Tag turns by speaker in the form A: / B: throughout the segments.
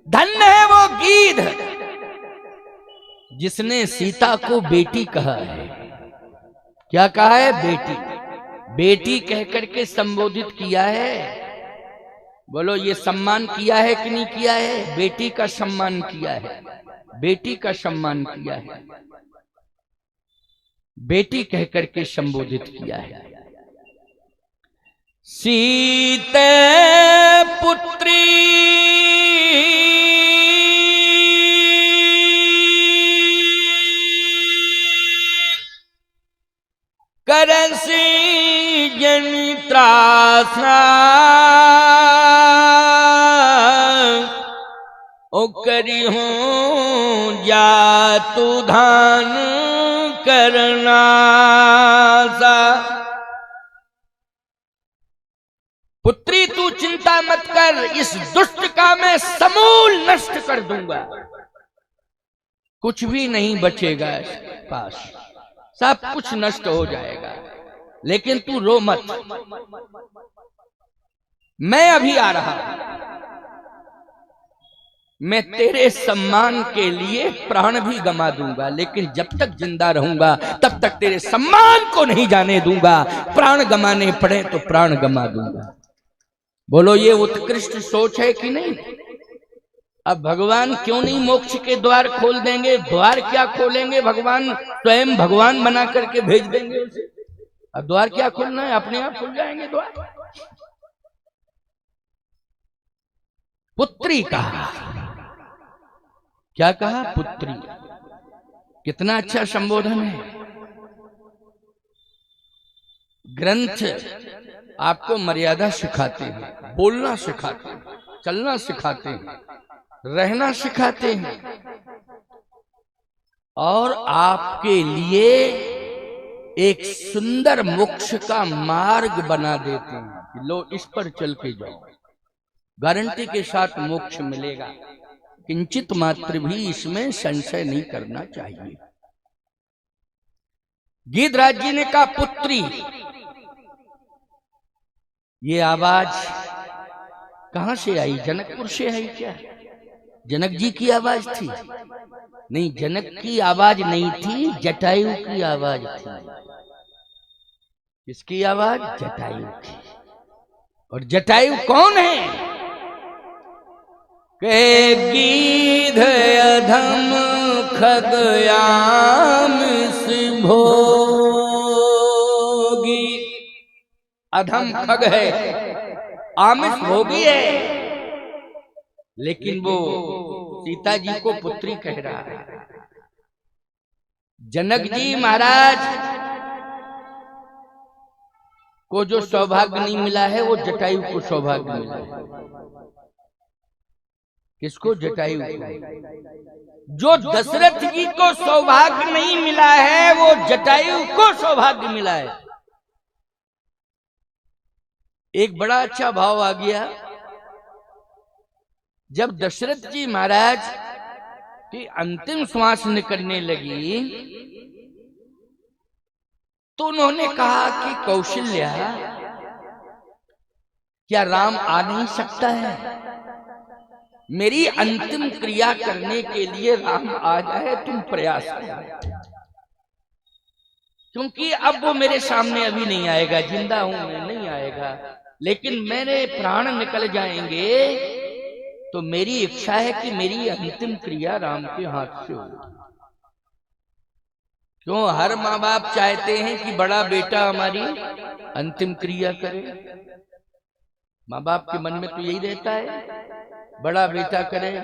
A: धन्य है वो गीध जिसने सीता को बेटी कहा है। क्या कहा है? बेटी। बेटी कह करके संबोधित किया है। बोलो, ये सम्मान किया है कि नहीं किया है? बेटी का सम्मान किया है, बेटी का सम्मान किया है, बेटी कह करके संबोधित किया है। सीते पुत्री करसी जनित्रासना ओ करी हूं जातु धान करना सा। पुत्री तू चिंता मत कर, इस दुष्ट का मैं समूल नष्ट कर दूंगा। कुछ भी नहीं बचेगा पास, सब कुछ नष्ट हो जाएगा। लेकिन तू रो मत, मैं अभी आ रहा हूं। मैं तेरे सम्मान के लिए प्राण भी गंवा दूंगा, लेकिन जब तक जिंदा रहूंगा तब तक तेरे सम्मान को नहीं जाने दूंगा। प्राण गंवाने पड़े तो प्राण गंवा दूंगा। बोलो, ये उत्कृष्ट सोच है कि नहीं? अब भगवान क्यों नहीं मोक्ष के द्वार खोल देंगे? द्वार क्या खोलेंगे, भगवान स्वयं भगवान बना करके भेज देंगे उसे। अब द्वार क्या खोलना है, अपने आप खुल जाएंगे द्वार। पुत्री कहा, क्या कहा? पुत्री। कितना अच्छा संबोधन है। ग्रंथ आपको मर्यादा सिखाते हैं, बोलना सिखाते हैं, चलना सिखाते हैं, रहना सिखाते हैं, और आपके लिए एक सुंदर मोक्ष का मार्ग बना देते हैं कि लो, इस पर चल के जाओ, गारंटी के साथ मोक्ष मिलेगा। किंचित मात्र भी इसमें संशय नहीं करना चाहिए। गिद्धराज जी ने कहा, पुत्री। ये आवाज कहां से आई? जनकपुर से आई क्या? जनक जी की आवाज थी? नहीं, जनक की आवाज नहीं थी, जटायु की आवाज थी। किसकी आवाज? जटायु की। और जटायु कौन है? के गीध अधम खगयाम भोगी। अधम खग है, आमिष भोगी है, लेकिन वो सीता जी को पुत्री कह रहा है। जनक जी महाराज को जो सौभाग्य नहीं मिला है, वो जटायु को सौभाग्य मिला है। किसको? जटायु को। जो दशरथ जी को सौभाग्य नहीं मिला है, वो जटायु को सौभाग्य मिला है। एक बड़ा अच्छा भाव आ गया। जब दशरथ जी महाराज की अंतिम श्वास निकलने लगी तो उन्होंने कहा कि कौशल्या, क्या राम आ नहीं सकता है? मेरी अंतिम क्रिया करने के लिए राम आ जाए, तुम प्रयास करो। क्योंकि अब वो मेरे सामने अभी नहीं आएगा, जिंदा हूं मैं, नहीं आएगा, लेकिन मेरे प्राण निकल जाएंगे तो मेरी इच्छा है कि मेरी अंतिम क्रिया राम के हाथ से हो। क्यों? हर माँ बाप चाहते हैं कि बड़ा बेटा हमारी अंतिम क्रिया करे। माँ बाप के मन में तो यही रहता है, बड़ा बेटा करे,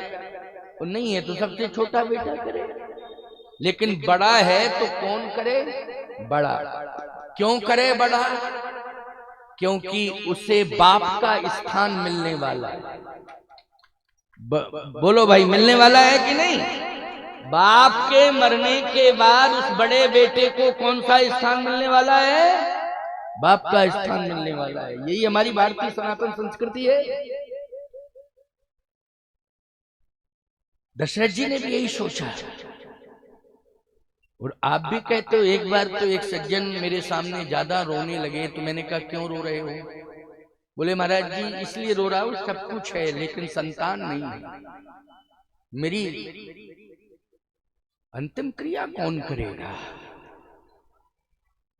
A: और नहीं है तो सबसे छोटा बेटा करे। लेकिन बड़ा है तो कौन करे? बड़ा। क्यों करे बड़ा? क्योंकि उसे बाप का स्थान मिलने वाला है। बोलो भाई, मिलने वाला है कि नहीं? बाप के मरने के बाद उस बड़े बेटे को कौन सा स्थान मिलने वाला है? बाप का स्थान मिलने वाला है। यही हमारी भारतीय सनातन संस्कृति है। दशरथ जी ने भी यही सोचा, और आप भी कहते हो। एक बार तो एक सज्जन मेरे सामने ज्यादा रोने लगे, तो मैंने कहा, क्यों रो रहे हो? बोले महाराज जी इसलिए रो रहा हूं, सब कुछ है लेकिन संतान नहीं है। मेरी अंतिम क्रिया कौन करेगा,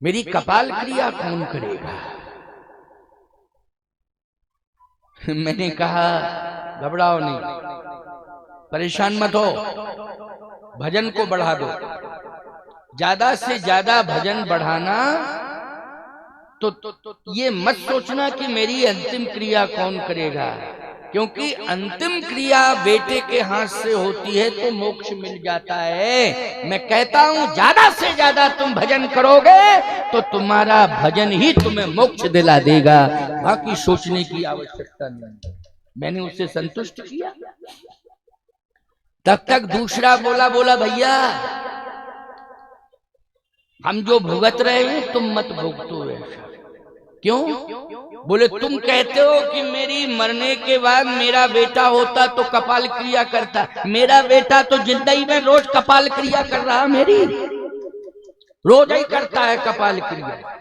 A: मेरी कपाल क्रिया कौन करेगा। मैंने कहा घबराओ नहीं, परेशान मत हो, भजन को बढ़ा दो, ज्यादा से ज्यादा भजन बढ़ाना। तो ये मत सोचना कि मेरी अंतिम क्रिया कौन करेगा, क्योंकि अंतिम क्रिया बेटे के हाथ से होती है तो मोक्ष मिल जाता है। मैं कहता हूं ज्यादा से ज्यादा तुम भजन करोगे तो तुम्हारा भजन ही तुम्हें मोक्ष दिला देगा, बाकी सोचने की आवश्यकता नहीं। मैंने उससे संतुष्ट किया। तब तक दूसरा बोला भैया हम जो भुगत रहे हैं तुम मत भुगतो ऐसा। क्यों? बोले तुम कहते हो कि मेरी मरने के बाद मेरा बेटा होता तो कपाल क्रिया करता, मेरा बेटा तो जिंदगी में रोज कपाल क्रिया कर रहा, मेरी रोज ही करता है कपाल क्रिया।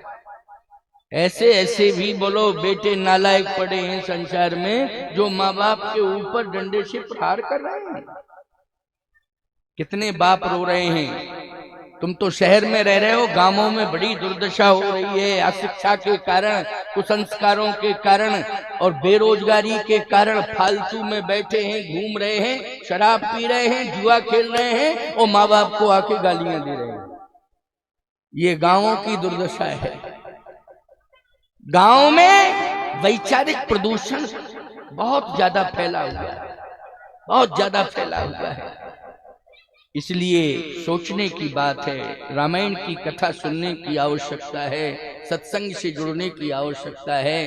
A: ऐसे ऐसे भी बोलो बेटे नालायक पड़े हैं संसार में जो माँ बाप के ऊपर डंडे से प्रहार कर रहे हैं। कितने बाप रो रहे हैं। तुम तो शहर में रह रहे हो, गांवों में बड़ी दुर्दशा हो रही है अशिक्षा के कारण, कुसंस्कारों के कारण और बेरोजगारी के कारण। फालतू में बैठे हैं, घूम रहे हैं, शराब पी रहे हैं, जुआ खेल रहे हैं और माँ बाप को आके गालियां दे रहे हैं। ये गांवों की दुर्दशा है। गांव में वैचारिक प्रदूषण बहुत ज्यादा फैला हुआ है, बहुत ज्यादा फैला हुआ है। इसलिए सोचने की बात है, रामायण की कथा सुनने की आवश्यकता है, सत्संग से जुड़ने की आवश्यकता है।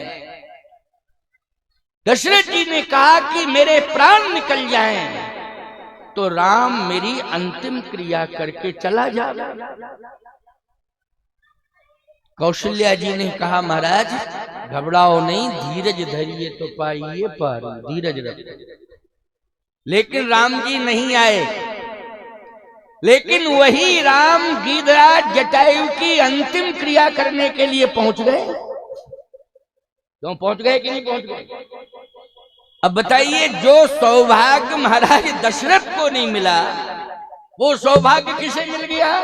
A: दशरथ जी ने कहा कि मेरे प्राण निकल जाएं तो राम मेरी अंतिम क्रिया करके चला जाए। कौशल्या जी ने कहा महाराज घबराओ नहीं, धीरज धरिए तो पाइए पार, धीरज रखिए। लेकिन राम जी नहीं आए। लेकिन वही राम गीधराज जटायु की अंतिम क्रिया करने के लिए पहुंच गए। क्यों पहुंच गए कि नहीं पहुंच गए? अब बताइए, जो सौभाग्य महाराज दशरथ को नहीं मिला वो सौभाग्य किसे मिल गया?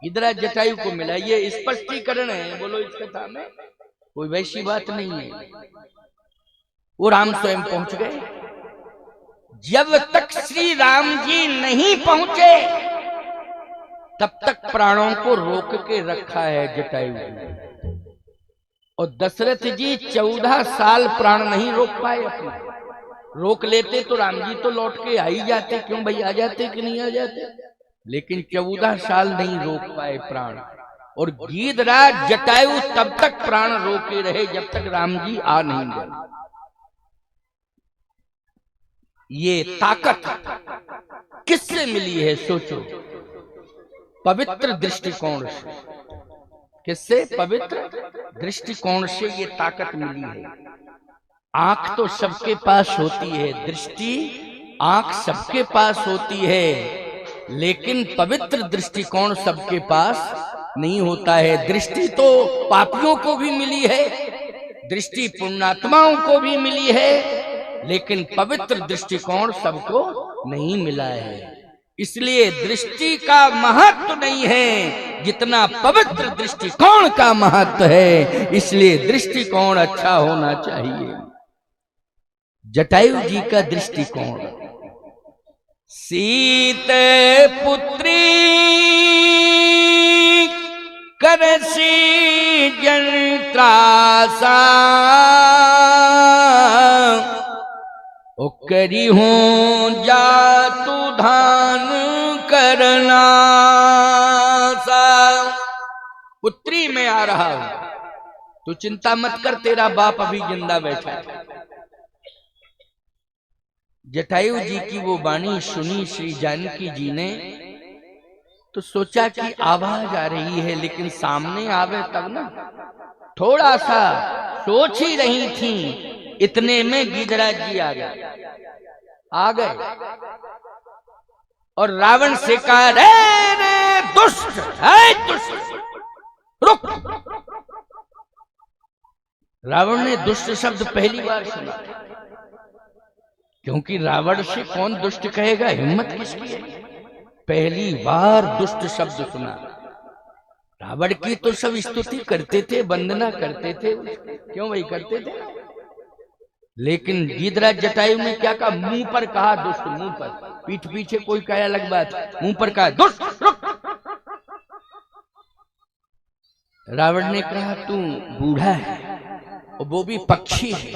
A: गीधराज जटायु को मिला। ये स्पष्टीकरण है, बोलो इस कथा में कोई वैसी बात नहीं है। वो राम स्वयं पहुंच गए। जब तक श्री राम जी नहीं पहुंचे तब तक प्राणों को रोक के रखा है जटायु जी। और दशरथ जी 14 साल प्राण नहीं रोक पाए अपने। रोक लेते तो राम जी तो लौट के आ ही जाते, क्यों भाई आ जाते कि नहीं आ जाते। लेकिन 14 साल नहीं रोक पाए प्राण। और गीधराज जटायु तब तक प्राण रोके रहे जब तक राम जी आ नहीं गए। ये ताकत किससे मिली है सोचो? पवित्र दृष्टिकोण से। किससे? पवित्र दृष्टिकोण से ये ताकत मिली है। आंख तो सबके पास होती है, दृष्टि आंख सबके पास होती है, लेकिन पवित्र दृष्टिकोण सबके पास नहीं होता है। दृष्टि तो पापियों को भी मिली है, दृष्टि पुण्यात्माओं को भी मिली है, लेकिन पवित्र दृष्टिकोण सबको नहीं मिला है। इसलिए दृष्टि का महत्व नहीं है जितना पवित्र दृष्टिकोण का महत्व है। इसलिए दृष्टिकोण अच्छा होना चाहिए। जटायु जी का दृष्टिकोण, सीत पुत्री करसी जन त्रासा, ओ करी हूं जातु धान करना सा। पुत्री मैं आ रहा हूं, तू चिंता मत कर, तेरा बाप अभी जिंदा बैठा है। जटायु जी की वो वाणी सुनी श्री जानकी जी ने तो सोचा कि आवाज आ रही है, लेकिन सामने आवे तब ना। थोड़ा सा सोच ही रही थी, इतने में गीधराज जी आ गए और रावण से कहा, रे दुष्ट, है दुष्ट, रुक। रावण ने दुष्ट शब्द पहली बार सुना, क्योंकि रावण से कौन दुष्ट कहेगा, हिम्मत किसकी है। पहली बार दुष्ट शब्द सुना। रावण की तो सब स्तुति करते थे, वंदना करते थे, क्यों भाई करते थे। लेकिन गीधराज जटायु ने क्या कहा, मुंह पर कहा दुष्ट, मुंह पर, पीठ पीछे कोई कहे अलग बात, मुंह पर कहा दुष्ट रुक। रावण ने कहा तू बूढ़ा है और वो भी पक्षी है।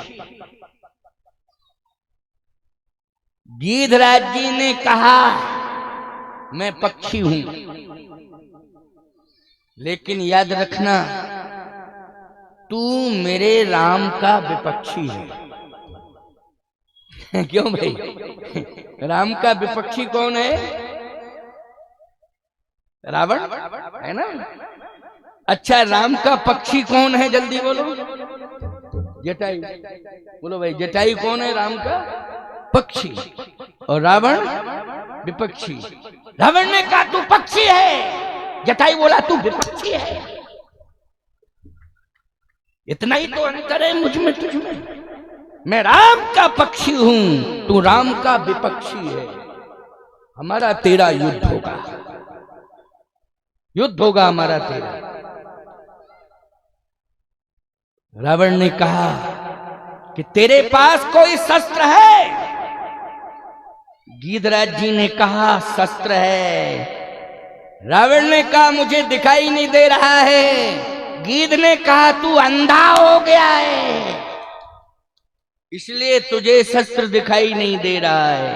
A: गीधराज जी ने कहा मैं पक्षी हूं, लेकिन याद रखना तू मेरे राम का विपक्षी है। क्यों भाई, राम का विपक्षी कौन है, रावण है ना। अच्छा, राम का पक्षी कौन है, जल्दी बोलो। जटायु। बोलो भाई, जटायु कौन है, राम का पक्षी, और रावण विपक्षी। रावण ने कहा तू पक्षी है, जटायु बोला तू विपक्षी है। इतना ही तो अंतर है मुझ में तुझ में। मैं राम का पक्षी हूं, तू राम का विपक्षी है। हमारा तेरा युद्ध होगा, युद्ध होगा हमारा तेरा। रावण ने कहा कि तेरे पास कोई शस्त्र है। गीधराज जी ने कहा शस्त्र है। रावण ने कहा मुझे दिखाई नहीं दे रहा है। गीध ने कहा तू अंधा हो गया है, इसलिए तुझे शस्त्र दिखाई नहीं दे रहा है,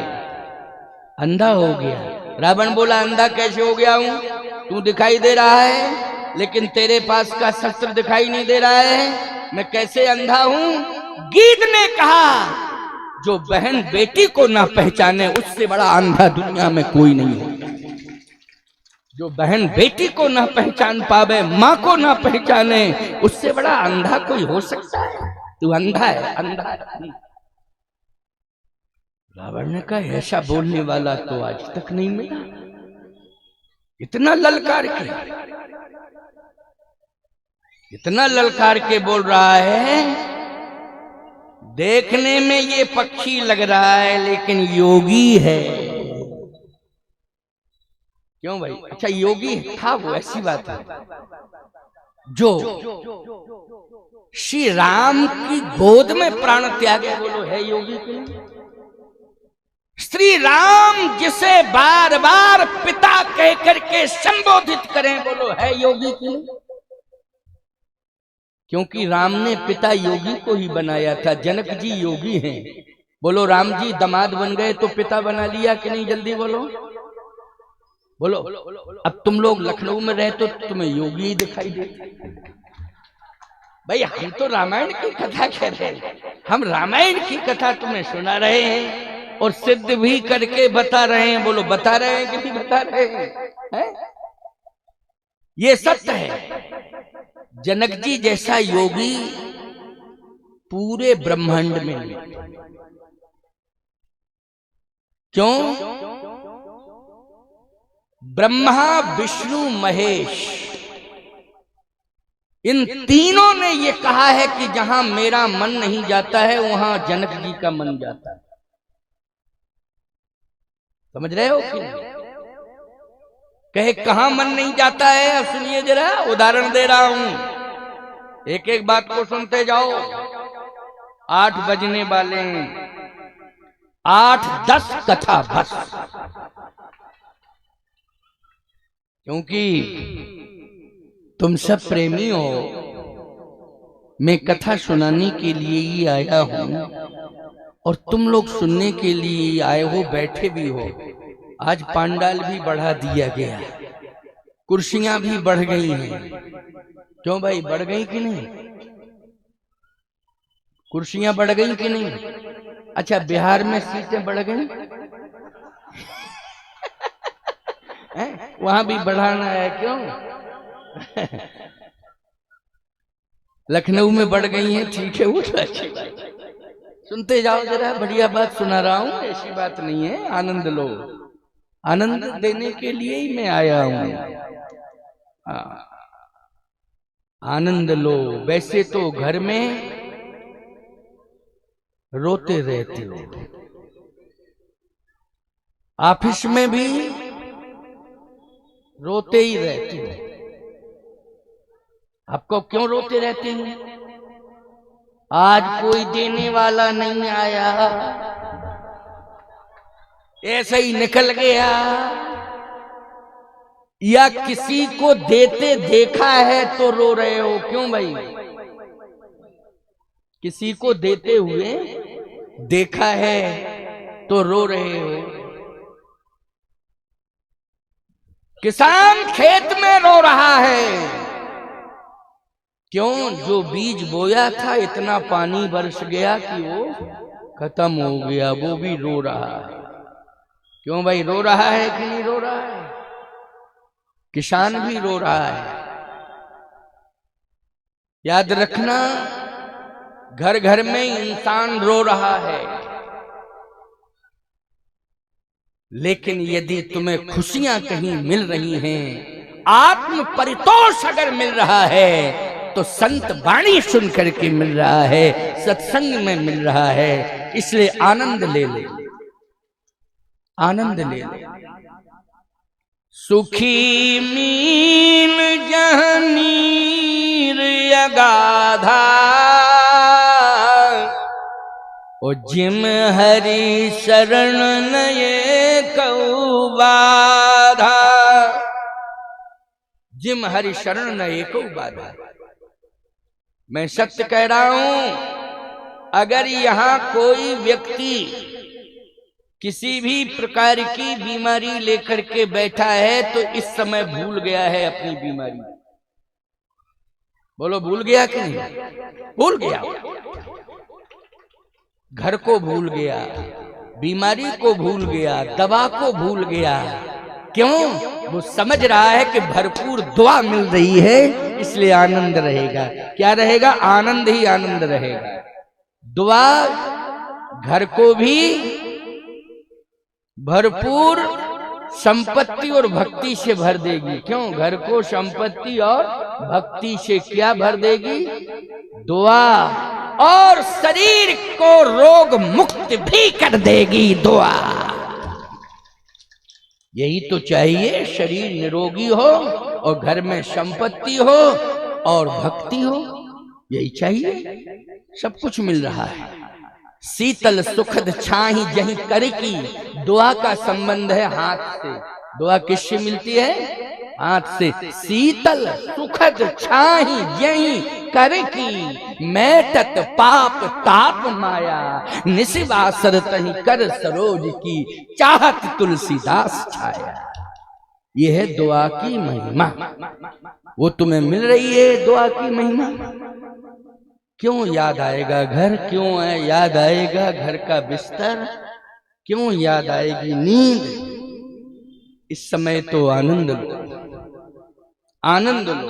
A: अंधा हो गया। रावण बोला अंधा कैसे हो गया हूं, तू दिखाई दे रहा है लेकिन तेरे पास का शस्त्र दिखाई नहीं दे रहा है, मैं कैसे अंधा हूं। गीध ने कहा जो बहन बेटी को ना पहचाने उससे बड़ा अंधा दुनिया में कोई नहीं है। जो बहन बेटी को ना पहचान पावे, माँ को ना पहचाने, उससे बड़ा अंधा कोई हो सकता है। तू अंधा है, अंधा है। रावण ने कहा ऐसा बोलने वाला तो आज तक नहीं मिला। इतना ललकार के, इतना ललकार के बोल रहा है। देखने में ये पक्षी लग रहा है लेकिन योगी है। क्यों भाई, अच्छा योगी था वो, ऐसी बात है। जो श्री राम की गोद में प्राण त्यागे, बोलो है योगी के लिए। श्री राम जिसे बार बार पिता कह करके संबोधित करें, बोलो है योगी के लिए। क्योंकि राम ने पिता योगी को ही बनाया था। जनक जी योगी हैं, बोलो राम जी दामाद बन गए तो पिता बना लिया कि नहीं, जल्दी बोलो। बोलो अब तुम लोग लखनऊ में रहे तो तुम्हें योगी ही दिखाई देते। भाई हम तो रामायण की कथा कह रहे हैं, हम रामायण की कथा तुम्हें सुना रहे हैं और सिद्ध भी करके बता रहे हैं। बोलो बता रहे हैं कि नहीं बता रहे हैं? ये सत्य है। जनक जी जैसा योगी पूरे ब्रह्मांड में नहीं। क्यों? ब्रह्मा विष्णु महेश इन तीनों ने ये कहा है कि जहां मेरा मन नहीं जाता है वहां जनक जी का मन जाता है। समझ रहे हो कि कहे कहां मन नहीं जाता है? अब सुनिए जरा, उदाहरण दे रहा हूं, एक एक बात को सुनते जाओ। 8 बजने वाले हैं, 8-10 कथा बस। क्योंकि तुम सब प्रेमी हो, मैं कथा सुनाने के लिए ही आया हूं और तुम लोग सुनने के लिए आए हो, बैठे भी हो। आज पांडाल भी बढ़ा दिया गया, कुर्सियां भी बढ़ गई हैं। क्यों भाई, बढ़ गई कि नहीं? कुर्सियां बढ़ गई कि नहीं? अच्छा, बिहार में सीटें बढ़ गई वहां भी बढ़ाना है क्यों? लखनऊ में बढ़ गई हैं, ठीक है, वो तो अच्छी बात। सुनते जाओ जरा, बढ़िया बात सुना रहा हूं, ऐसी बात नहीं है। आनंद लो, आनंद देने के लिए ही मैं आया हूं। आनंद लो। वैसे तो घर में रोते रहते हो, ऑफिस में भी रोते ही रहते हो। आपको क्यों रोते रहते हैं? आज कोई देने वाला नहीं आया, ऐसे ही निकल गया, या किसी को देते देखा है तो रो रहे हो। क्यों भाई? किसी को देते हुए देखा है तो रो रहे हो। किसान खेत में रो रहा है, क्यों? जो बीज बोया था इतना पानी बरस गया कि वो खत्म हो गया, वो भी रो रहा है। क्यों भाई? रो रहा है कि नहीं रो रहा है? किसान भी रो रहा है। याद रखना, घर घर में इंसान रो रहा है, लेकिन यदि तुम्हें खुशियां कहीं मिल रही हैं, आत्म परितोष अगर मिल रहा है, तो संत वाणी सुन करके मिल रहा है, सत्संग में मिल रहा है। इसलिए आनंद ले ले, आनंद ले ले। सुखी मीन जहाँ नीर अगाधा, ओ जिम हरि शरण नये कऊ बाधा। जिम हरि शरण नये कऊ बाधा। मैं सत्य कह रहा हूं, अगर यहां कोई व्यक्ति किसी भी प्रकार की बीमारी लेकर के बैठा है, तो इस समय भूल गया है अपनी बीमारी। बोलो, भूल गया कि नहीं? भूल गया। घर को भूल गया, बीमारी को भूल गया, दवा को भूल गया। क्यों? वो समझ रहा है कि भरपूर दुआ मिल रही है, इसलिए आनंद रहेगा। क्या रहेगा? आनंद ही आनंद रहेगा। दुआ घर को भी भरपूर संपत्ति और भक्ति से भर देगी। क्यों? घर को संपत्ति और भक्ति से क्या भर देगी? दुआ। और शरीर को रोग मुक्त भी कर देगी दुआ। यही तो चाहिए, शरीर निरोगी हो और घर में संपत्ति हो और भक्ति हो, यही चाहिए। सब कुछ मिल रहा है। शीतल सुखद छाही जहीं कर की, दुआ का संबंध है हाथ से। दुआ किससे मिलती है? हाथ से। शीतल सुखद छाही जहीं कर की, मैटत पाप ताप माया, निशिवासर तहीं कर सरोज की, चाहत तुलसीदास छाया। यह है दुआ की महिमा। वो तुम्हें मिल रही है दुआ की महिमा। क्यों याद आएगा घर? क्यों याद आएगा घर का बिस्तर? क्यों याद आएगी नींद? इस समय तो आनंद लो, आनंद लो।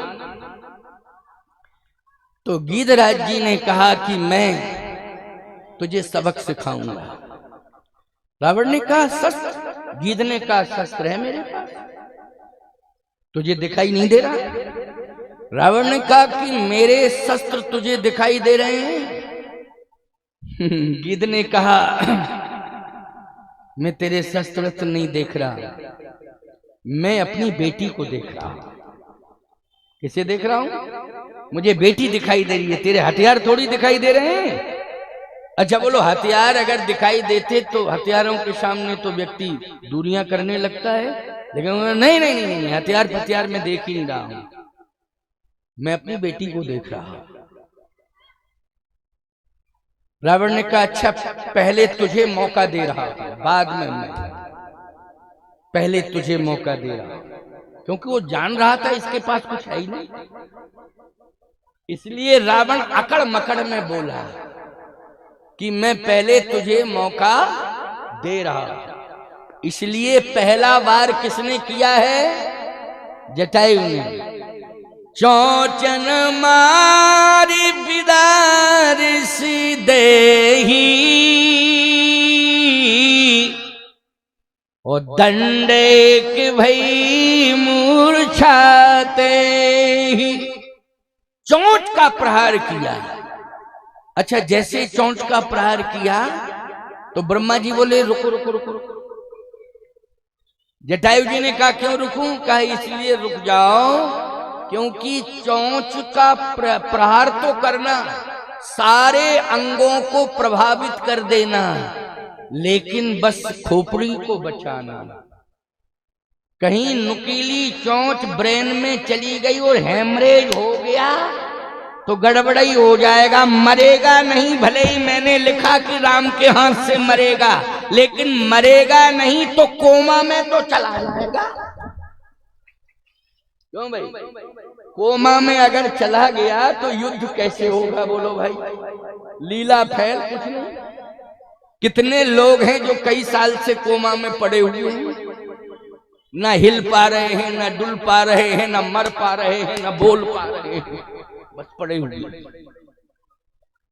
A: तो गीधराज जी ने कहा कि मैं तुझे सबक सिखाऊंगा। रावण ने कहा शस्त्र? गीध ने कहा शस्त्र है मेरे पास, तुझे दिखाई नहीं दे रहा? रावण ने कहा कि मेरे शस्त्र तुझे दिखाई दे रहे हैं। गीध ने कहा मैं तेरे शस्त्र नहीं देख रहा, मैं अपनी बेटी को देख रहा हूं। किसे देख रहा हूं? मुझे बेटी दिखाई दे रही है, तेरे हथियार थोड़ी दिखाई दे रहे हैं। अच्छा बोलो, हथियार अगर दिखाई देते तो हथियारों के सामने तो व्यक्ति दूरियां करने लगता है, लेकिन नहीं नहीं नहीं, नहीं, हथियार हथियार में देख ही नहीं रहा हूं, मैं अपनी बेटी को देख रहा हूं। रावण ने कहा अच्छा पहले तुझे मौका दे रहा हूं, बाद में मैं, पहले तुझे मौका दे रहा हूं। क्योंकि वो जान रहा था इसके पास कुछ है ही नहीं, इसलिए रावण अकड़ मकड़ में बोला कि मैं पहले तुझे मौका दे रहा हूं। इसलिए पहला वार किसने किया है? जटायु ने। चौचन मारी बिदार सी देही, और दंडे के भई मूर्छाते ही, चोट का प्रहार किया। अच्छा, जैसे चोंच का प्रहार किया तो ब्रह्मा जी बोले रुको रुको रुको रुको। जटायु जी ने कहा क्यों रुकूं? कहा इसलिए रुक जाओ क्योंकि चोंच का प्रहार तो करना, सारे अंगों को प्रभावित कर देना, लेकिन बस खोपड़ी को बचाना। कहीं नुकीली चोंच ब्रेन में चली गई और हेमरेज हो गया तो गड़बड़ाई हो जाएगा। मरेगा नहीं, भले ही मैंने लिखा कि राम के हाथ से मरेगा, लेकिन मरेगा नहीं तो कोमा में तो चला जाएगा। क्यों भाई? कोमा में अगर चला गया तो युद्ध कैसे होगा? बोलो भाई, लीला फैल कुछ नहीं। कितने लोग हैं जो कई साल से कोमा में पड़े हुए हैं, ना हिल पा रहे हैं, ना डुल पा रहे हैं, ना मर पा रहे हैं, ना बोल पा रहे हैं, बस पड़े हुए।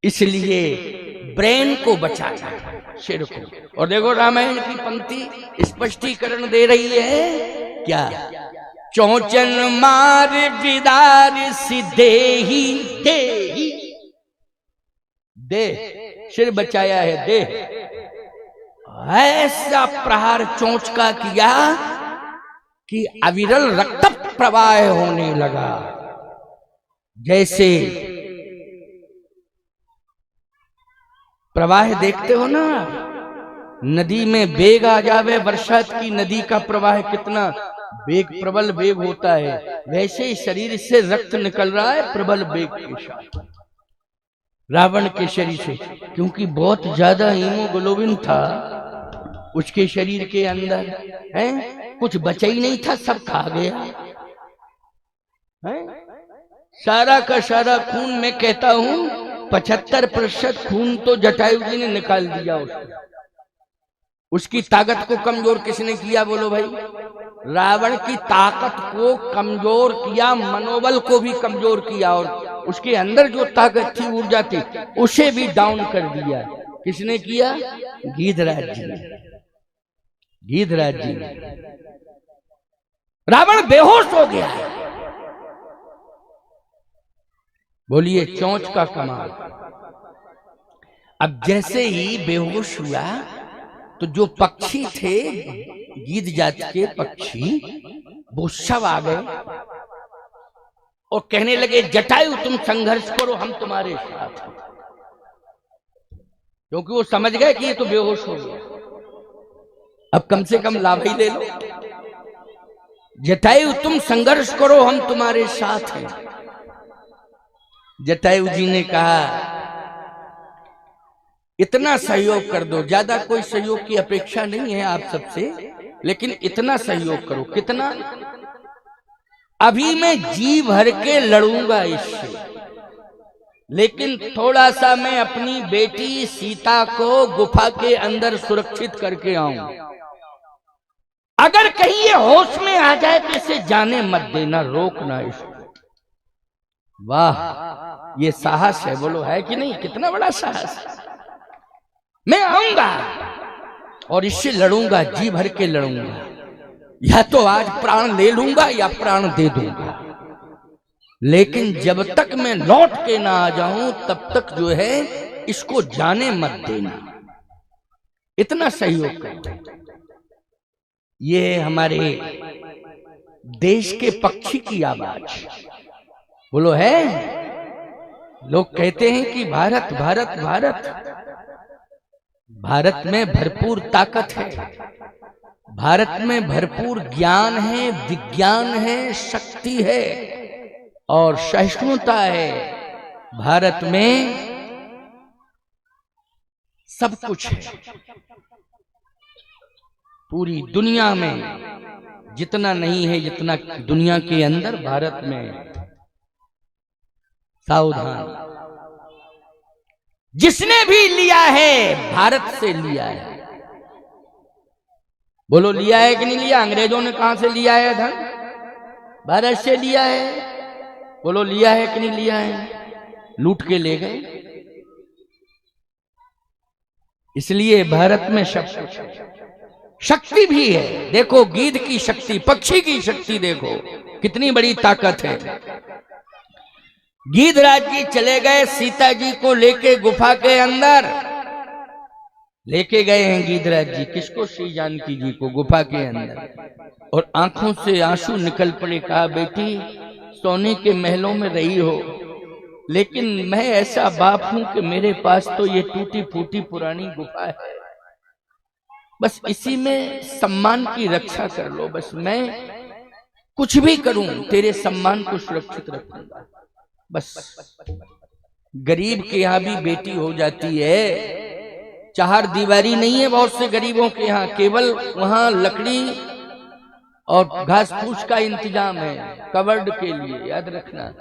A: इसलिए ब्रेन को बचाना, सिर को। और देखो रामायण की पंक्ति स्पष्टीकरण दे रही है क्या? चौचन मार विदार सिदेही देही, दे सिर बचाया है, दे। ऐसा प्रहार चोंच का किया कि अविरल रक्त प्रवाह होने लगा। जैसे प्रवाह देखते हो ना, नदी में वेग आ जावे, बरसात की नदी का प्रवाह कितना वेग, प्रबल वेग होता है, वैसे ही शरीर से रक्त निकल रहा है प्रबल वेग के साथ रावण के शरीर से, क्योंकि बहुत ज्यादा हीमोग्लोबिन था उसके शरीर के अंदर, है कुछ बचा ही नहीं था, सब खा गया है। सारा का सारा खून, मैं कहता हूं 75% खून तो जटायु जी ने निकाल दिया उसको। उसकी ताकत को कमजोर किसने किया? बोलो भाई, रावण की ताकत को कमजोर किया, मनोबल को भी कमजोर किया, और उसके अंदर जो ताकत थी, ऊर्जा थी, उसे भी डाउन कर दिया। किसने किया? गीधराज जी ने। गीधराज जी ने। रावण बेहोश हो गया। बोलिए चोंच का कमाल। अब जैसे ही बेहोश हुआ तो जो पक्षी थे, गीध जाति के पक्षी, वो सब आ गए और कहने लगे जटायु तुम संघर्ष करो, हम तुम्हारे साथ हैं। क्योंकि वो समझ गए कि ये तो बेहोश हो गया, अब कम से कम लाभ ही ले लो। जटायु तुम संघर्ष करो, हम तुम्हारे साथ हैं। जटायु जी ने कहा इतना सहयोग कर दो, ज्यादा कोई सहयोग की अपेक्षा नहीं है आप सबसे, लेकिन इतना सहयोग करो। कितना? अभी मैं जी भर के लड़ूंगा इससे, लेकिन थोड़ा सा मैं अपनी बेटी सीता को गुफा के अंदर सुरक्षित करके आऊं। अगर कहीं ये होश में आ जाए तो इसे जाने मत देना, रोकना इसको। वाह, ये साहस है। बोलो है कि नहीं? कितना बड़ा साहस। मैं आऊंगा और इससे लड़ूंगा, जी भर के लड़ूंगा, या तो आज प्राण ले लूंगा या प्राण दे दूंगा, लेकिन जब तक मैं लौट के ना आ जाऊं तब तक जो है इसको जाने मत देना। इतना सहयोग करते। ये हमारे देश के पक्षी की आवाज। बोलो है? लोग कहते हैं कि भारत भारत भारत, भारत में भरपूर ताकत है, भारत में भरपूर ज्ञान है, विज्ञान है, शक्ति है और सहिष्णुता है। भारत में सब कुछ है। पूरी दुनिया में जितना नहीं है जितना दुनिया के अंदर भारत में। सावधान, जिसने भी लिया है भारत से लिया है। बोलो लिया है कि नहीं लिया? अंग्रेजों ने कहां से लिया है धन? भारत से लिया है। बोलो लिया है कि नहीं लिया है? लूट के ले गए। इसलिए भारत में शक्ति भी है। देखो गीध की शक्ति, पक्षी की शक्ति देखो कितनी बड़ी ताकत है। गीधराज जी चले गए सीता जी को लेके गुफा के अंदर। लेके गए हैं गीधराज जी किसको? श्री जानकी जी को गुफा के अंदर। और आंखों से आंसू निकल पड़े। कहा बेटी सोने के महलों में रही हो, लेकिन मैं ऐसा बाप हूं कि मेरे पास तो ये टूटी फूटी पुरानी गुफा है। बस इसी में सम्मान की रक्षा कर लो। बस मैं कुछ भी करूं तेरे सम्मान को सुरक्षित रखूंगा। बस गरीब के यहाँ भी बेटी हो जाती है। चार दीवारी नहीं है बहुत से गरीबों के यहाँ, केवल वहां लकड़ी और घास फूस का इंतजाम है कवर्ड के लिए, याद रखना।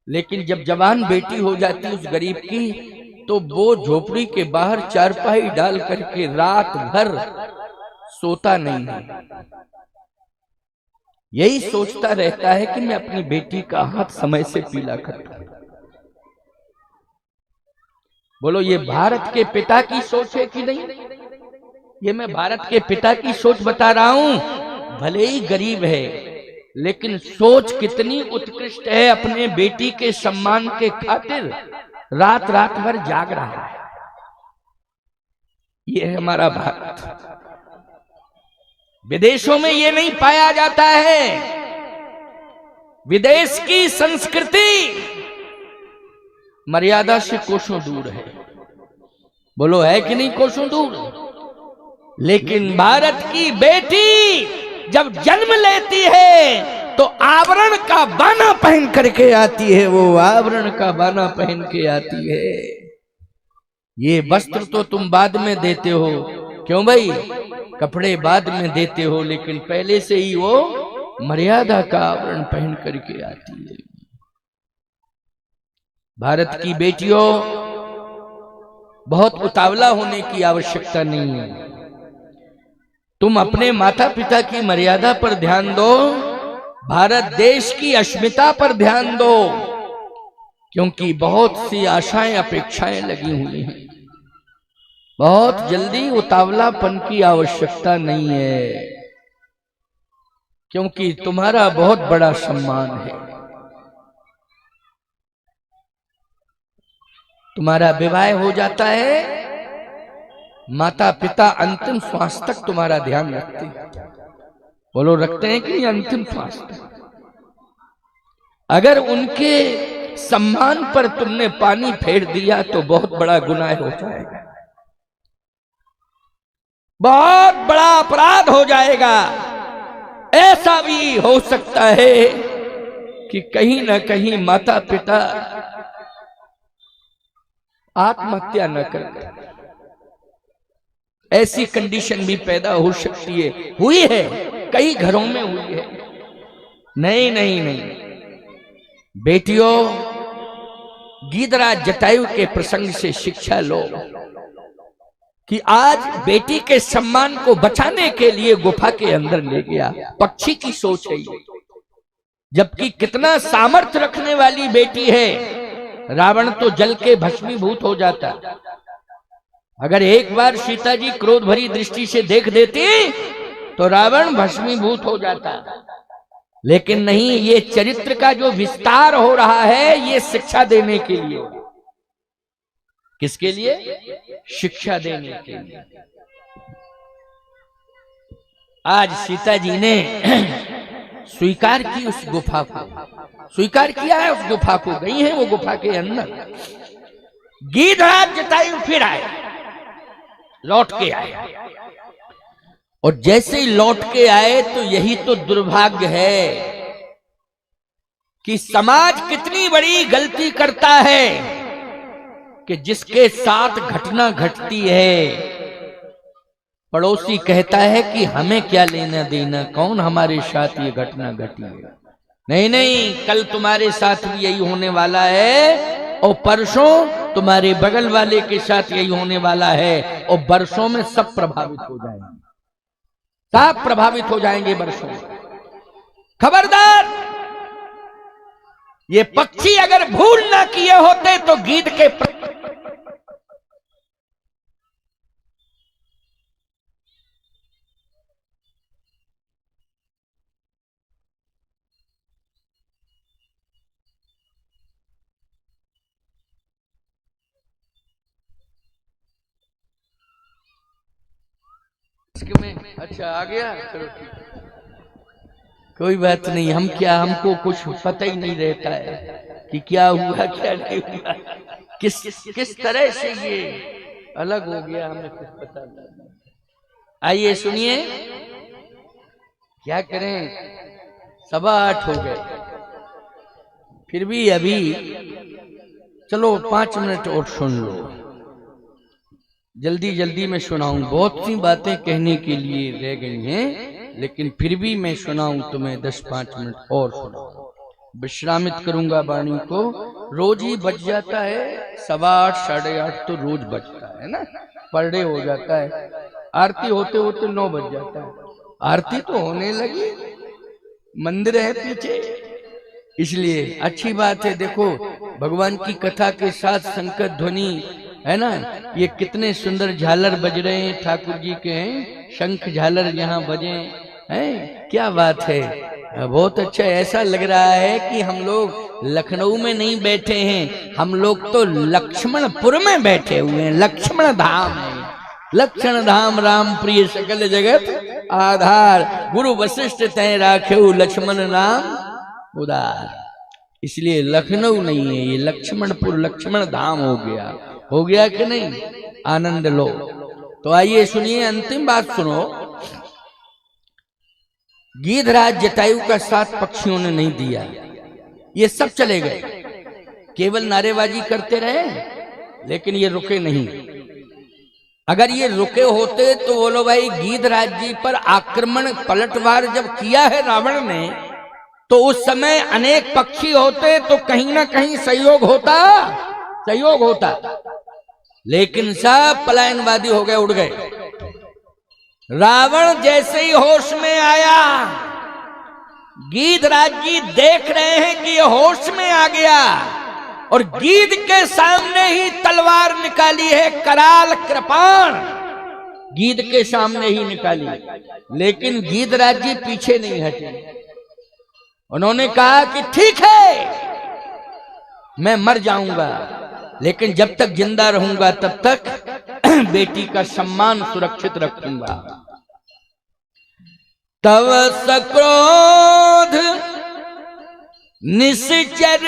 A: लेकिन जब जवान बेटी हो जाती उस गरीब की, तो वो झोपड़ी के बाहर चारपाई डाल करके रात भर सोता नहीं है। यही सोचता रहता है कि मैं अपनी बेटी का हाथ समय से पीला कर दूं। बोलो ये भारत के पिता की सोच है कि नहीं? ये मैं भारत के पिता की सोच बता रहा हूं। भले ही गरीब है, लेकिन सोच कितनी उत्कृष्ट है। अपने बेटी के सम्मान के खातिर रात रात भर जाग रहा है। ये है हमारा भारत। विदेशों में ये नहीं पाया जाता है। विदेश की संस्कृति मर्यादा से कोसों दूर है। बोलो है कि नहीं कोसों दूर? लेकिन भारत की बेटी जब जन्म लेती है तो आवरण का बाना पहन करके आती है। वो आवरण का बाना पहन के आती है। ये वस्त्र तो तुम बाद में देते हो, क्यों भाई? कपड़े बाद में देते हो, लेकिन पहले से ही वो मर्यादा का आवरण पहन करके आती है। भारत की बेटियों, बहुत उतावला होने की आवश्यकता नहीं है। तुम अपने माता पिता की मर्यादा पर ध्यान दो, भारत देश की अस्मिता पर ध्यान दो, क्योंकि बहुत सी आशाएं अपेक्षाएं लगी हुई हैं। बहुत जल्दी उतावलापन की आवश्यकता नहीं है, क्योंकि तुम्हारा बहुत बड़ा सम्मान है। तुम्हारा विवाह हो जाता है, माता पिता अंतिम श्वास तक तुम्हारा ध्यान रखते हैं। बोलो रखते हैं कि नहीं? अंतिम श्वास तक। अगर उनके सम्मान पर तुमने पानी फेर दिया तो बहुत बड़ा गुनाह हो जाएगा, बहुत बड़ा अपराध हो जाएगा। ऐसा भी हो सकता है कि कहीं ना कहीं माता पिता आत्महत्या न कर दें। ऐसी कंडीशन भी पैदा हो सकती है, हुई है, कई घरों में हुई है। नहीं नहीं नहीं बेटियों, गीधराज जटायु के प्रसंग से शिक्षा लो कि आज बेटी के सम्मान को बचाने के लिए गुफा के अंदर ले गया। पक्षी की सोच है ये, जबकि कितना सामर्थ्य रखने वाली बेटी है। रावण तो जल के भस्मीभूत हो जाता। अगर एक बार सीता जी क्रोध भरी दृष्टि से देख देती तो रावण भस्मीभूत हो जाता। लेकिन नहीं, ये चरित्र का जो विस्तार हो रहा है ये शिक्षा देने के लिए। किसके लिए? शिक्षा देने के लिए। आज सीता जी ने स्वीकार की उस गुफा को, स्वीकार किया है उस गुफा को, गई है वो गुफा के अंदर। गीधराज जटायु फिर आए, लौट के आए। और जैसे ही लौट के आए तो यही तो दुर्भाग्य है कि समाज कितनी बड़ी गलती करता है कि जिसके साथ घटना घटती है पड़ोसी कहता है कि हमें क्या लेना देना, कौन हमारे साथ ये घटना घटी है। नहीं नहीं, कल तुम्हारे साथ भी यही होने वाला है, और परसों तुम्हारे बगल वाले के साथ यही होने वाला है, और बरसों में सब प्रभावित हो जाएंगे, सब प्रभावित हो जाएंगे बरसों में। खबरदार, ये पक्षी अगर भूल ना किए होते तो गीध के में अच्छा आ गया, चलो ठीक, कोई बात नहीं। हम क्या, हमको कुछ पता ही नहीं रहता है कि क्या हुआ क्या नहीं हुआ, किस किस तरह से ये अलग हो गया, हमें कुछ पता नहीं। आइए सुनिए, क्या करें, 8:15 हो गए, फिर भी अभी चलो 5 मिनट और सुन लो, जल्दी जल्दी में सुनाऊं, बहुत सी बातें कहने के लिए रह गई हैं, लेकिन फिर भी मैं सुनाऊं तुम्हें 10-5 मिनट और सुनाऊं, विश्रामित करूंगा वाणी को। रोज ही बच जाता है 8:15 8:30 तो रोज बचता है ना, पर डे हो जाता है, आरती होते होते 9 बज जाता है, आरती तो होने लगी, मंदिर है पीछे, इसलिए अच्छी बात है। देखो भगवान की कथा के साथ संकट ध्वनि है ना, ये कितने सुंदर झालर बज रहे हैं, ठाकुर जी के हैं शंख झालर यहाँ बजे हैं, क्या बात है, बहुत अच्छा। ऐसा लग रहा है कि हम लोग लखनऊ में नहीं बैठे हैं, हम लोग तो लक्ष्मणपुर में बैठे हुए हैं, लक्ष्मण धाम है, लक्षण धाम राम प्रिय सकल जगत आधार, गुरु वशिष्ठ तय राखेऊ लक्ष्मण नाम उदार। इसलिए लखनऊ नहीं है ये, लक्ष्मणपुर, लक्ष्मण धाम हो गया कि नहीं, आनंद लो। तो आइए सुनिए, अंतिम बात सुनो। गीधराज जटायु का साथ पक्षियों ने नहीं दिया, ये सब चले गए, केवल नारेबाजी करते रहे, लेकिन ये रुके नहीं। अगर ये रुके होते तो बोलो भाई, गीधराज जी पर आक्रमण पलटवार जब किया है रावण ने, तो उस समय अनेक पक्षी होते तो कहीं ना कहीं सहयोग होता, लेकिन सब पलायनवादी हो गए, उड़ गए। रावण जैसे ही होश में आया, गीधराज जी देख रहे हैं कि ये होश में आ गया, और गीध के सामने ही तलवार निकाली है, कराल कृपाण, गीध के सामने ही निकाली, लेकिन गीधराज जी पीछे नहीं हटे। उन्होंने कहा कि ठीक है मैं मर जाऊंगा, लेकिन जब तक जिंदा रहूंगा तब तक बेटी का सम्मान सुरक्षित रखूंगा। तव सक्रोध निश्चर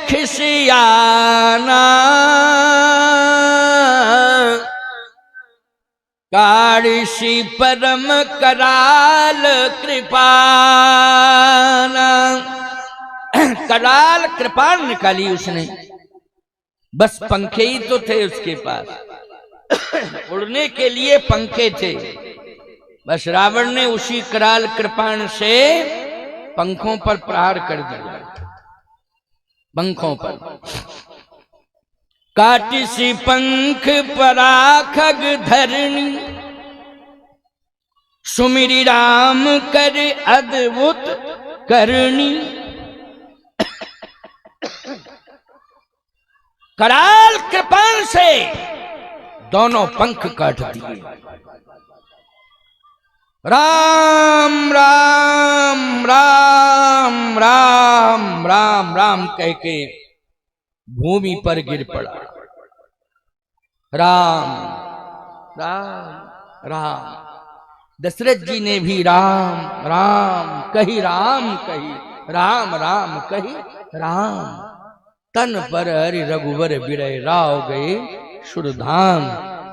A: खिसियाना, कारिषि परम कराल कृपाना, कराल कृपाण निकाली उसने, बस पंखे ही तो थे उसके पास, उड़ने के लिए पंखे थे, बस रावण ने उसी कराल कृपाण से पंखों पर प्रहार कर दिया, पंखों पर। काटिसी पंख पराखग धरणी, सुमिरि राम कर अद्भुत करणी, कराल कृपाण से दोनों पंख काट दिए। राम राम राम राम राम राम कह के भूमि पर गिर पड़ा। राम राम राम, दशरथ जी ने भी राम राम कही, राम कही, राम राम कही, राम। तन पर हरि रघुवर बिरय राव गए सुरधाम,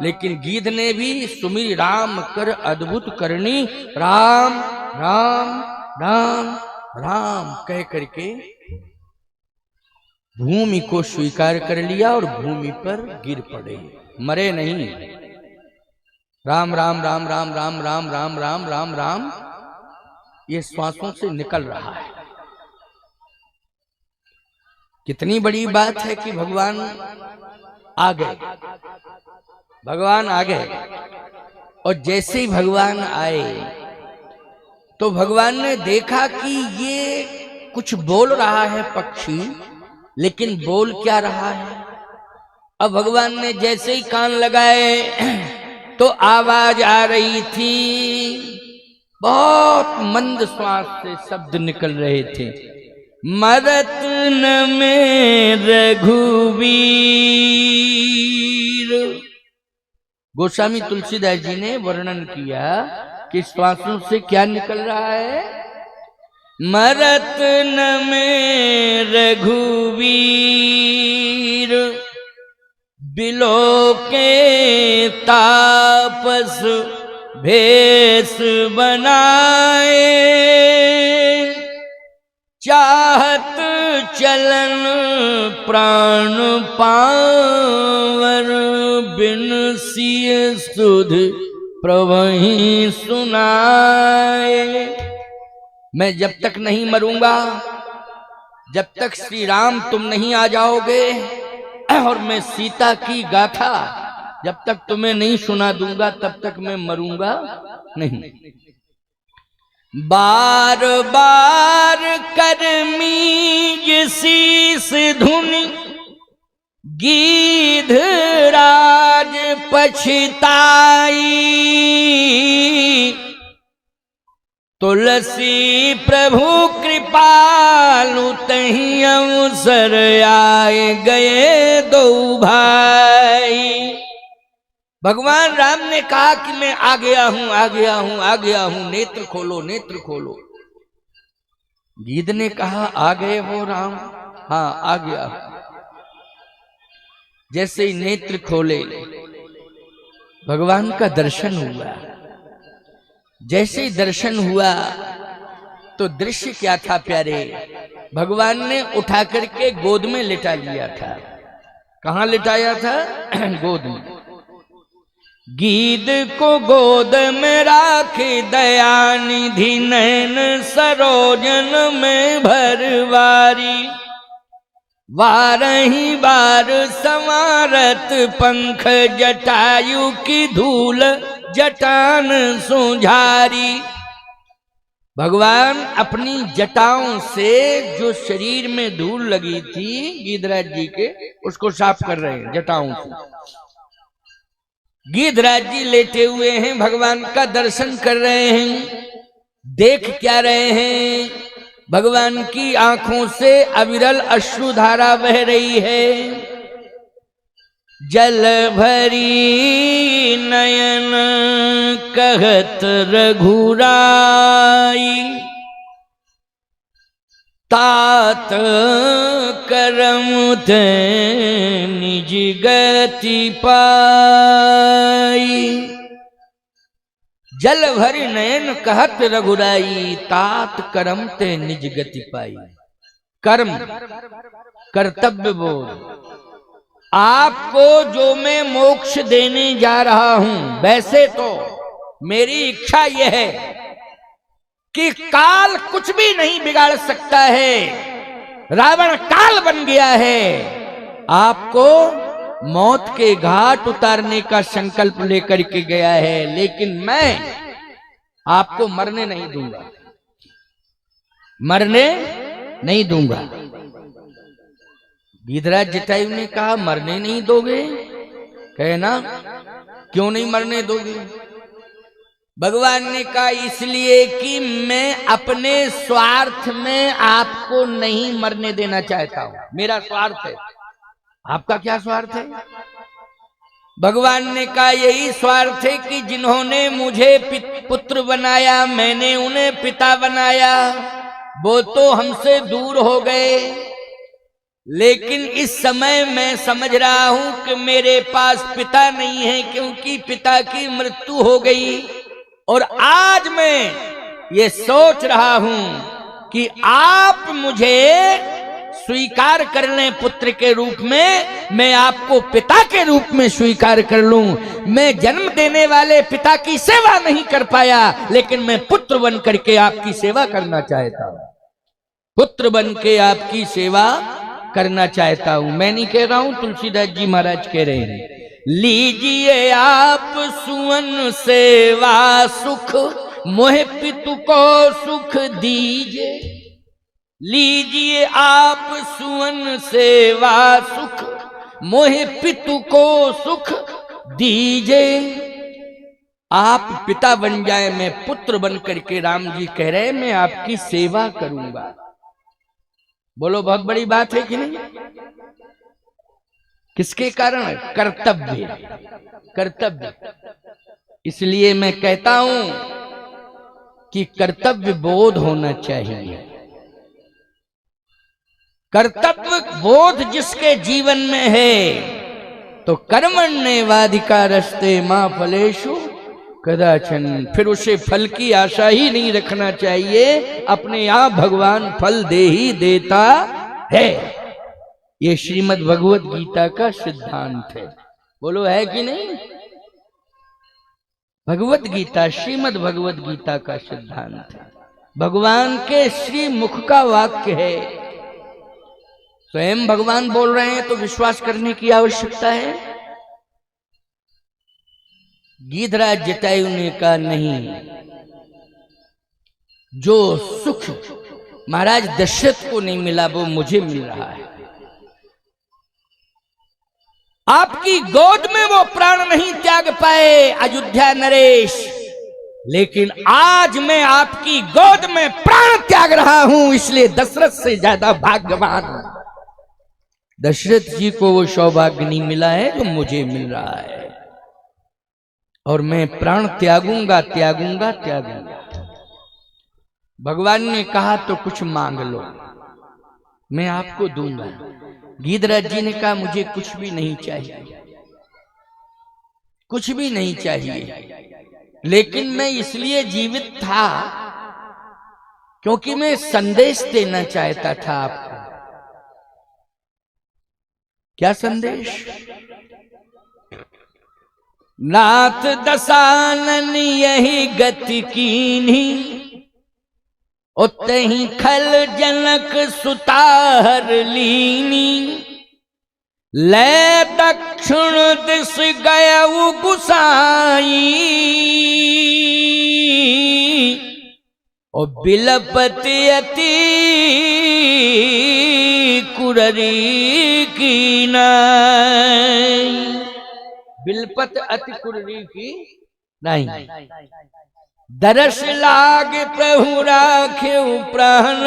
A: लेकिन गीध ने भी सुमिरि राम कर अद्भुत करनी, राम राम राम राम कह करके भूमि को स्वीकार कर लिया और भूमि पर गिर पड़े, मरे नहीं। राम राम राम राम राम राम राम राम राम राम ये श्वासों से निकल रहा है। कितनी बड़ी बात है कि भगवान आ गए, भगवान आ गए, और जैसे ही भगवान आए तो भगवान ने देखा कि ये कुछ बोल रहा है पक्षी, लेकिन बोल क्या रहा है। अब भगवान ने जैसे ही कान लगाए तो आवाज आ रही थी, बहुत मंद श्वास से शब्द निकल रहे थे, मरत न में रघुवीर, गोस्वामी तुलसीदास जी ने वर्णन किया कि श्वासों से क्या निकल रहा है। मरत न में रघुवीर बिलो के तापस भेष बनाए, चाहत चलन प्राण पावर बिन सिय सुध प्रभहि सुनाए। मैं जब तक नहीं मरूंगा, जब तक श्री राम तुम नहीं आ जाओगे, और मैं सीता की गाथा जब तक तुम्हें नहीं सुना दूंगा, तब तक मैं मरूंगा नहीं। बार बार करमी शीस धुनि गीधराज पछताई, तुलसी प्रभु कृपालु तहि अवसर आए गए दो भाई। भगवान राम ने कहा कि मैं आ गया हूं, आ गया हूं, आ गया हूं, नेत्र खोलो, नेत्र खोलो। गीध ने कहा आ गए हो राम? हाँ आ गया। जैसे ही नेत्र खोले भगवान का दर्शन हुआ। जैसे ही दर्शन हुआ तो दृश्य क्या था प्यारे, भगवान ने उठा करके गोद में लिटा लिया था। कहां लिटाया था? गोद में। गीध को गोद में राखी दयानिधि नैन सरोजन में भरवारी, वारही बार संवारत पंख जटायु की धूल जटान सुझारी। भगवान अपनी जटाओं से जो शरीर में धूल लगी थी गीधराज जी के, उसको साफ कर रहे हैं जटाओं से। गीधराज जी लेटे हुए हैं, भगवान का दर्शन कर रहे हैं। देख क्या रहे हैं? भगवान की आंखों से अविरल अश्रुधारा बह रही है। जल भरी नयन कहत रघुराई, तात करम ते निज गति पाई। जल भरी नयन कहत रघुराई, तात करम ते निज गति पाई। कर्म, कर्तव्य बोध। आपको जो मैं मोक्ष देने जा रहा हूं, वैसे तो मेरी इच्छा यह है कि काल कुछ भी नहीं बिगाड़ सकता है। रावण काल बन गया है। आपको मौत के घाट उतारने का संकल्प लेकर के गया है, लेकिन मैं आपको मरने नहीं दूंगा, मरने नहीं दूंगा। गीधराज जटायु ने कहा मरने नहीं दोगे? कहे ना, क्यों नहीं मरने दोगे? भगवान ने कहा इसलिए कि मैं अपने स्वार्थ में आपको नहीं मरने देना चाहता हूं। मेरा स्वार्थ है। आपका क्या स्वार्थ है? भगवान ने कहा यही स्वार्थ है कि जिन्होंने मुझे पुत्र बनाया, मैंने उन्हें पिता बनाया, वो तो हमसे दूर हो गए। लेकिन इस समय मैं समझ रहा हूं कि मेरे पास पिता नहीं है, क्योंकि पिता की मृत्यु हो गई। और आज मैं ये सोच रहा हूं कि आप मुझे स्वीकार कर लें पुत्र के रूप में, मैं आपको पिता के रूप में स्वीकार कर लूं। मैं जन्म देने वाले पिता की सेवा नहीं कर पाया, लेकिन मैं पुत्र बन करके आपकी सेवा करना चाहता हूं। पुत्र बन के आपकी सेवा करना चाहता हूं। मैं नहीं कह रहा हूं, तुलसीदास जी महाराज कह रहे हैं। लीजिए आप सुवन सेवा सुख, मोह पितु को सुख दीजिए। लीजिए आप सुवन सेवा सुख, मोह पितु को सुख दीजिए। आप पिता बन जाए, मैं पुत्र बन करके, राम जी कह रहे मैं आपकी सेवा करूंगा। बोलो बहुत बड़ी बात है कि नहीं? किसके कारण? कर्तव्य, कर्तव्य। इसलिए मैं कहता हूं कि कर्तव्य बोध होना चाहिए। कर्तव्य बोध जिसके जीवन में है तो कर्मण्येवाधिकारस्ते मा फलेषु कदाचन, फिर उसे फल की आशा ही नहीं रखना चाहिए, अपने आप भगवान फल दे ही देता है। ये श्रीमद् भगवत गीता का सिद्धांत है। बोलो है कि नहीं? भगवत गीता, श्रीमद् भगवत गीता का सिद्धांत है, भगवान के श्री मुख का वाक्य है। स्वयं भगवान बोल रहे हैं तो विश्वास करने की आवश्यकता है। गीधराज जटायु ने कहा नहीं, जो सुख महाराज दशरथ को नहीं मिला वो मुझे मिल रहा है। आपकी गोद में वो प्राण नहीं त्याग पाए अयोध्या नरेश, लेकिन आज मैं आपकी गोद में प्राण त्याग रहा हूं, इसलिए दशरथ से ज्यादा भाग्यवान दशरथ जी को वो सौभाग्य नहीं मिला है जो मुझे मिल रहा है। और मैं प्राण त्यागूंगा त्यागूंगा त्यागूंगा। भगवान ने कहा तो कुछ मांग लो, मैं आपको दूंगा। गीधराज जी ने कहा मुझे कुछ भी नहीं चाहिए, कुछ भी नहीं चाहिए, लेकिन मैं इसलिए जीवित था क्योंकि मैं संदेश देना चाहता था आपको। क्या संदेश? नाथ दशानन यही गति कीन्ही, उतहि खल जनक सुताहर लीनी। ले दक्षिण दिश गयउ गुसाई, और बिलपति अति कुररी की नाई। बिलपत अति कुररी की नहीं। दरस लाग प्रभु राख्यु प्राण,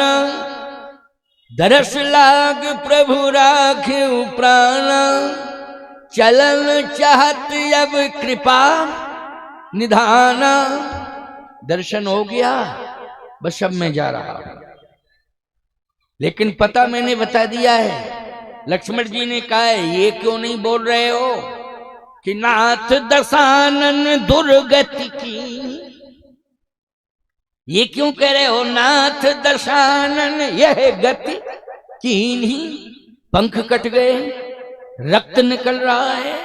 A: दरस लाग प्रभु राख्यु प्राण। चलन चाहत अब कृपा निधाना। दर्शन हो गया, बस अब मैं जा रहा हूं। लेकिन पता मैंने बता दिया है। लक्ष्मण जी ने कहा है ये क्यों नहीं बोल रहे हो कि नाथ दशानन दुर्गति की? ये क्यों कह रहे हो नाथ दशानन यह गति कीन्ही? पंख कट गए, रक्त निकल रहा है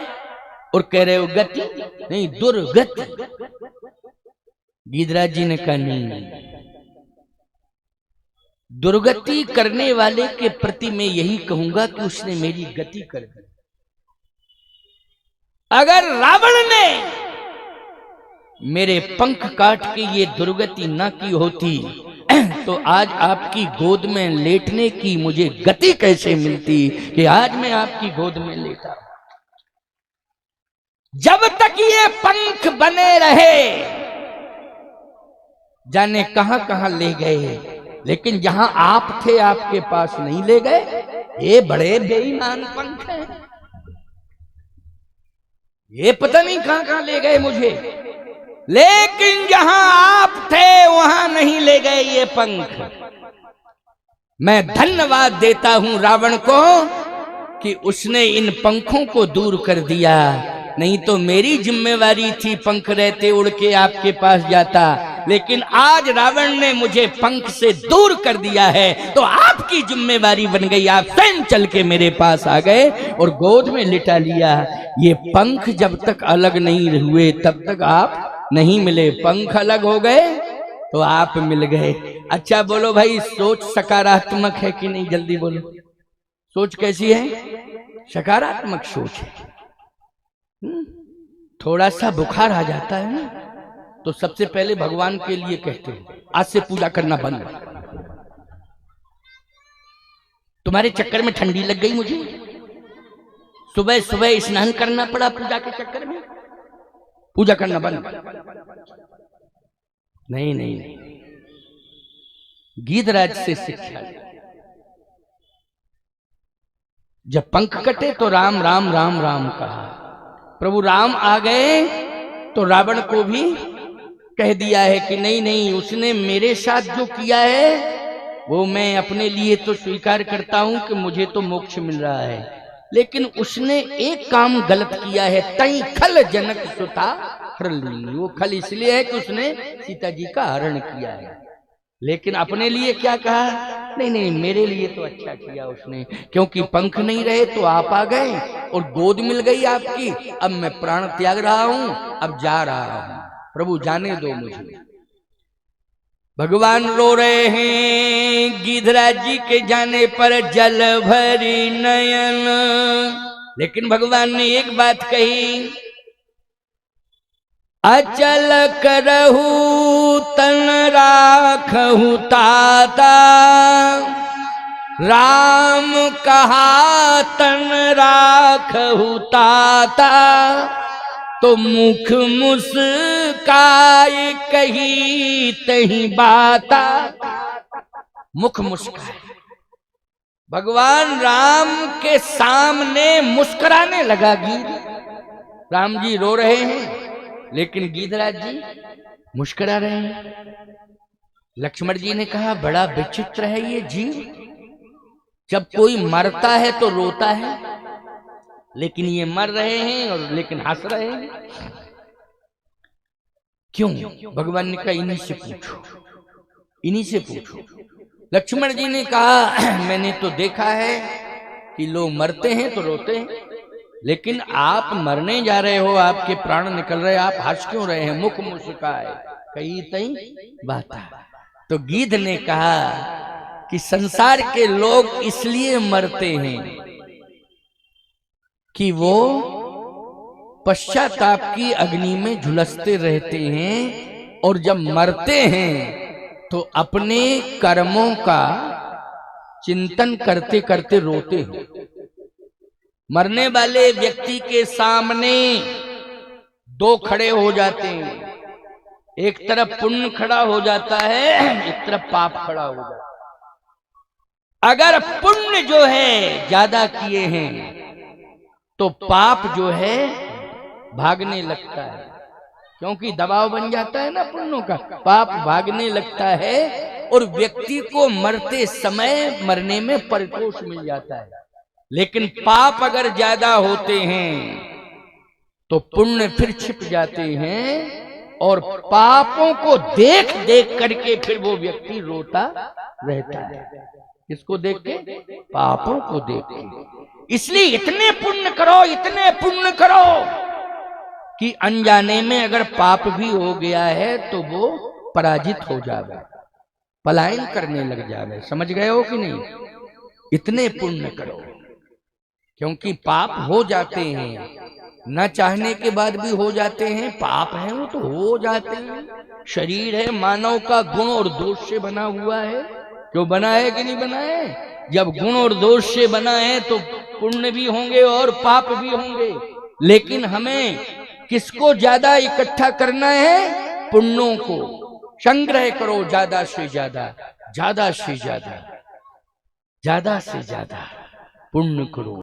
A: और कह रहे हो गति नहीं, दुर्गति। गीधराज जी ने कहा नहीं, दुर्गति करने वाले के प्रति मैं यही कहूंगा कि उसने मेरी गति कर दी। अगर रावण ने मेरे पंख काट के ये दुर्गति न की होती तो आज आपकी गोद में लेटने की मुझे गति कैसे मिलती कि आज मैं आपकी गोद में लेटा। जब तक ये पंख बने रहे जाने कहां कहां ले गए, लेकिन जहां आप थे आपके पास नहीं ले गए। ये बड़े बेईमान पंख हैं, ये पता नहीं कहां कहां ले गए मुझे, लेकिन जहां आप थे वहां नहीं ले गए ये पंख। मैं धन्यवाद देता हूं रावण को कि उसने इन पंखों को दूर कर दिया, नहीं तो मेरी जिम्मेवारी थी पंख रहते उड़ के आपके पास जाता। लेकिन आज रावण ने मुझे पंख से दूर कर दिया है तो आपकी जिम्मेवारी बन गई। आप स्वयं चल के मेरे पास आ गए और गोद में लिटा लिया। ये पंख जब तक अलग नहीं हुए तब तक आप नहीं मिले, पंख अलग हो गए तो आप मिल गए। अच्छा बोलो भाई, सोच सकारात्मक है कि नहीं? जल्दी बोलो, सोच कैसी है? सकारात्मक सोच है। थोड़ा सा बुखार आ जाता है ना तो सबसे पहले भगवान के लिए कहते हैं आज से पूजा करना बंद। तुम्हारे चक्कर में ठंडी लग गई मुझे, सुबह सुबह स्नान करना पड़ा पूजा के चक्कर में, पूजा करना बंद। नहीं नहीं नहीं, गीधराज से शिक्षा। जब पंख कटे तो राम राम राम राम कहा। प्रभु राम आ गए तो रावण को भी कह दिया है कि नहीं नहीं, उसने मेरे साथ जो किया है वो मैं अपने लिए तो स्वीकार करता हूं कि मुझे तो मोक्ष मिल रहा है, लेकिन उसने एक काम गलत किया है। तई खल जनक सुता हरली, वो खल इसलिए है कि उसने सीता जी का हरण किया है, लेकिन अपने लिए क्या कहा, नहीं नहीं मेरे लिए तो अच्छा किया उसने, क्योंकि पंख नहीं रहे तो आप आ गए और गोद मिल गई आपकी, अब मैं प्राण त्याग रहा हूं, अब जा रहा हूं, प्रभु जाने दो मुझे। भगवान रो रहे हैं गिधराज जी के जाने पर जल भरी नयन, लेकिन भगवान ने एक बात कही, अचल करहु तन राखहु ताता, राम कहा तन राखहु ताता, तो मुख मुस्काए कही तही बाता। मुख मुस्काए, भगवान राम के सामने मुस्कुराने लगा गीध। राम जी रो रहे हैं लेकिन गीधराज जी मुस्कुरा रहे हैं। लक्ष्मण जी ने कहा बड़ा विचित्र है ये जीव, जब कोई मरता है तो रोता है, लेकिन ये मर रहे हैं और लेकिन हंस रहे हैं, क्यों? भगवान ने कहा इन्हीं से पूछो, इन्हीं से पूछो। लक्ष्मण जी ने कहा मैंने तो देखा है कि लोग मरते हैं तो रोते हैं, लेकिन आप मरने जा रहे हो, आपके प्राण निकल रहे, आप हंस क्यों रहे हैं? मुख मुस्काए कही तई बाता। तो गीध ने कहा कि संसार के लोग इसलिए मरते हैं कि वो पश्चाताप की अग्नि में झुलसते रहते हैं, और जब मरते हैं तो अपने कर्मों का चिंतन करते करते रोते हैं। मरने वाले व्यक्ति के सामने दो खड़े हो जाते हैं, एक तरफ पुण्य खड़ा हो जाता है, एक तरफ पाप खड़ा हो जाता है। अगर पुण्य जो है ज्यादा किए हैं तो पाप जो है भागने लगता है, क्योंकि दबाव बन जाता है ना पुण्यों का, पाप भागने लगता है और व्यक्ति को मरते समय मरने में परितोष मिल जाता है। लेकिन पाप अगर ज्यादा होते हैं तो पुण्य फिर छिप जाते हैं, और पापों को देख देख करके फिर वो व्यक्ति रोता रहता है। किसको देख के? पापों को देख के। इसलिए इतने पुण्य करो, इतने पुण्य करो कि अनजाने में अगर पाप भी हो गया है तो वो पराजित हो जावे, पलायन करने लग जावे। समझ गए हो कि नहीं? इतने पुण्य करो, क्योंकि पाप हो जाते हैं, न चाहने के बाद भी हो जाते हैं। पाप है वो तो हो जाते हैं। शरीर है मानव का गुण और दोष से बना हुआ है, क्यों बना है कि नहीं बना है? जब गुण और दोष से बना है तो पुण्य भी होंगे और पाप भी होंगे, लेकिन हमें किसको ज्यादा इकट्ठा करना है? पुण्यों को संग्रह करो, ज्यादा से ज्यादा, ज्यादा से ज्यादा, ज्यादा से ज्यादा पुण्य करो।